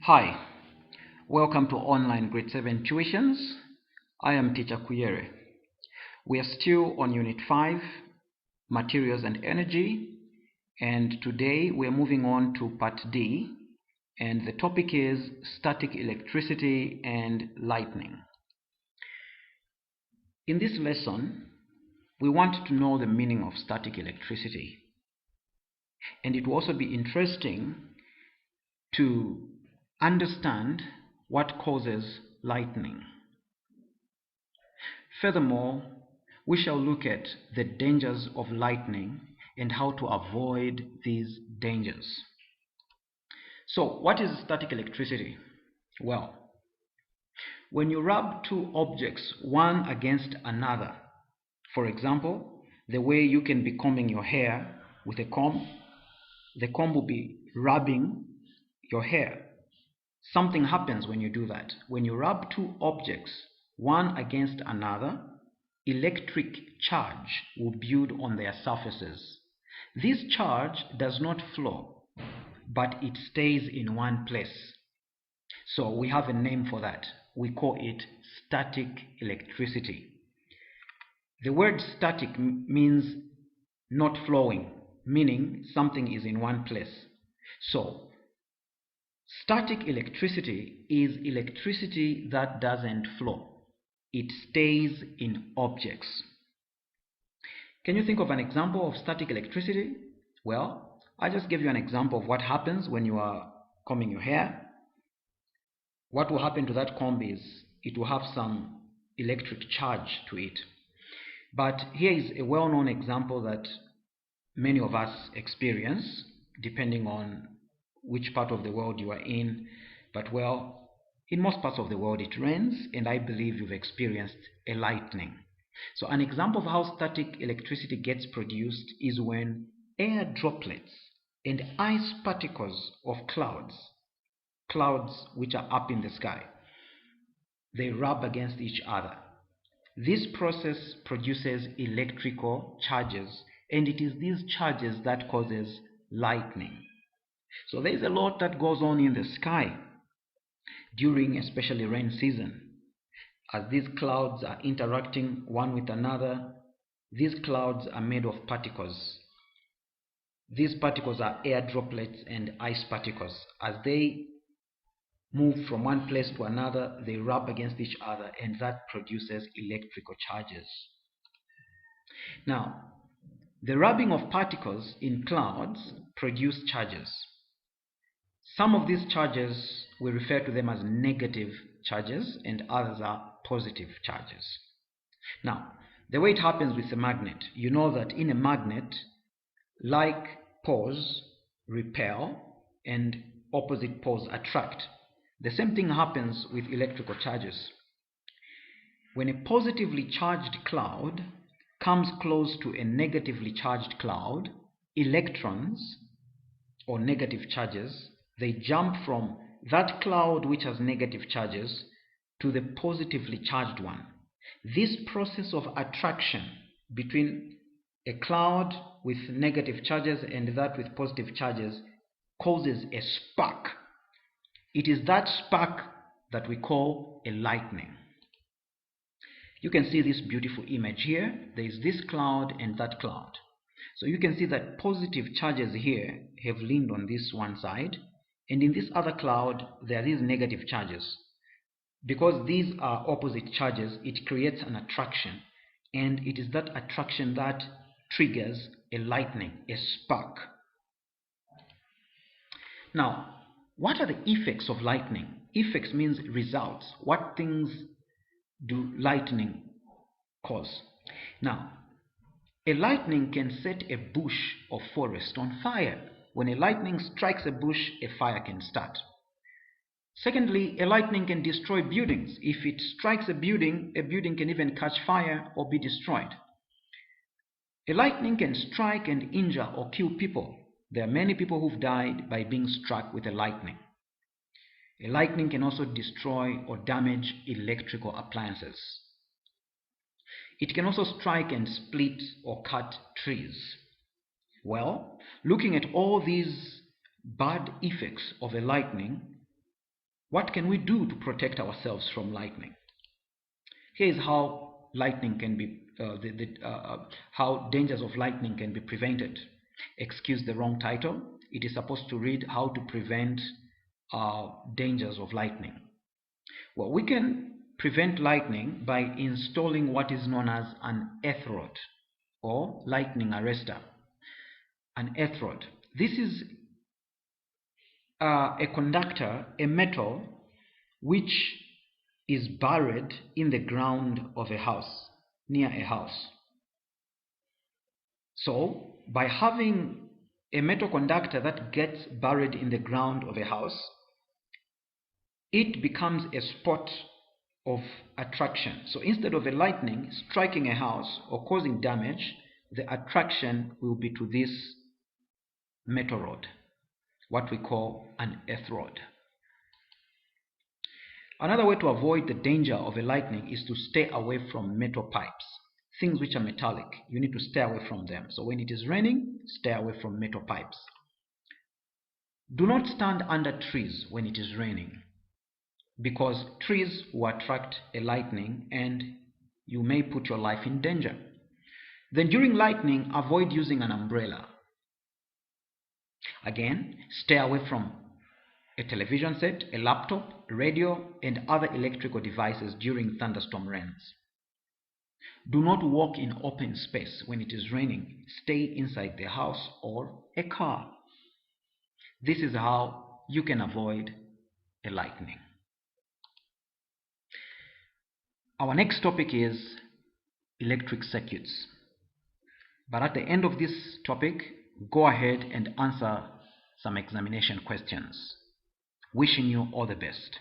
Hi, welcome to online grade 7 tuitions. I am teacher Kuyere. We are still on unit 5, materials and energy, and today we are moving on to part D, and the topic is static electricity and lightning. In this lesson, we want to know the meaning of static electricity, and it will also be interesting to understand what causes lightning. Furthermore, we shall look at the dangers of lightning and how to avoid these dangers. So, what is static electricity? Well, when you rub two objects one against another, for example, the way you can be combing your hair with a comb, the comb will be rubbing your hair. Something happens when you do that. When you rub two objects one against another, electric charge will build on their surfaces. This charge does not flow, but it stays in one place. So we have a name for that. We call it static electricity. The word static means not flowing, meaning something is in one place. So static electricity is electricity that doesn't flow. It stays in objects. Can you think of an example of static electricity? Well, I just gave you an example of what happens when you are combing your hair. What will happen to that comb is it will have some electric charge to it. But here is a well-known example that many of us experience, depending on which part of the world you are in. But well, in most parts of the world it rains, and I believe you've experienced a lightning. So an example of how static electricity gets produced is when air droplets and ice particles of clouds which are up in the sky, they rub against each other. This process produces electrical charges, and it is these charges that causes lightning. So there is a lot that goes on in the sky during especially rain season. As these clouds are interacting one with another, these clouds are made of particles. These particles are air droplets and ice particles. As they move from one place to another, they rub against each other, and that produces electrical charges. Now, the rubbing of particles in clouds produce charges. Some of these charges, we refer to them as negative charges, and others are positive charges. Now, the way it happens with a magnet, you know that in a magnet, like poles repel and opposite poles attract. The same thing happens with electrical charges. When a positively charged cloud comes close to a negatively charged cloud, electrons, or negative charges, they jump from that cloud which has negative charges to the positively charged one. This process of attraction between a cloud with negative charges and that with positive charges causes a spark. It is that spark that we call a lightning. You can see this beautiful image here. There is this cloud and that cloud. So you can see that positive charges here have leaned on this one side, and in this other cloud there are these negative charges. Because these are opposite charges, it creates an attraction, and it is that attraction that triggers a lightning, a spark. Now, what are the effects of lightning? Effects means results. What things do lightning cause? Now, a lightning can set a bush or forest on fire. When a lightning strikes a bush, a fire can start. Secondly, a lightning can destroy buildings. If it strikes a building can even catch fire or be destroyed. A lightning can strike and injure or kill people. There are many people who've died by being struck with a lightning. A lightning can also destroy or damage electrical appliances. It can also strike and split or cut trees. Well, looking at all these bad effects of a lightning, What can we do to protect ourselves from lightning? Here is how lightning can be how dangers of lightning can be prevented. Excuse the wrong title. It is supposed to read how to prevent dangers of lightning. Well, we can prevent lightning by installing what is known as an earth rod or lightning arrestor. An earth rod. This is a conductor, a metal which is buried in the ground of a house, near a house. So by having a metal conductor that gets buried in the ground of a house, it becomes a spot of attraction. So instead of a lightning striking a house or causing damage, the attraction will be to this metal rod, what we call an earth rod. Another way to avoid the danger of a lightning is to stay away from metal pipes. Things which are metallic, you need to stay away from them. So when it is raining, stay away from metal pipes. Do not stand under trees when it is raining, because trees will attract a lightning and you may put your life in danger. Then during lightning, avoid using an umbrella. Again, stay away from a television set, a laptop, radio, and other electrical devices during thunderstorm rains. Do not walk in open space when it is raining. Stay inside the house or a car. This is how you can avoid a lightning. Our next topic is electric circuits. But at the end of this topic, go ahead and answer some examination questions. Wishing you all the best.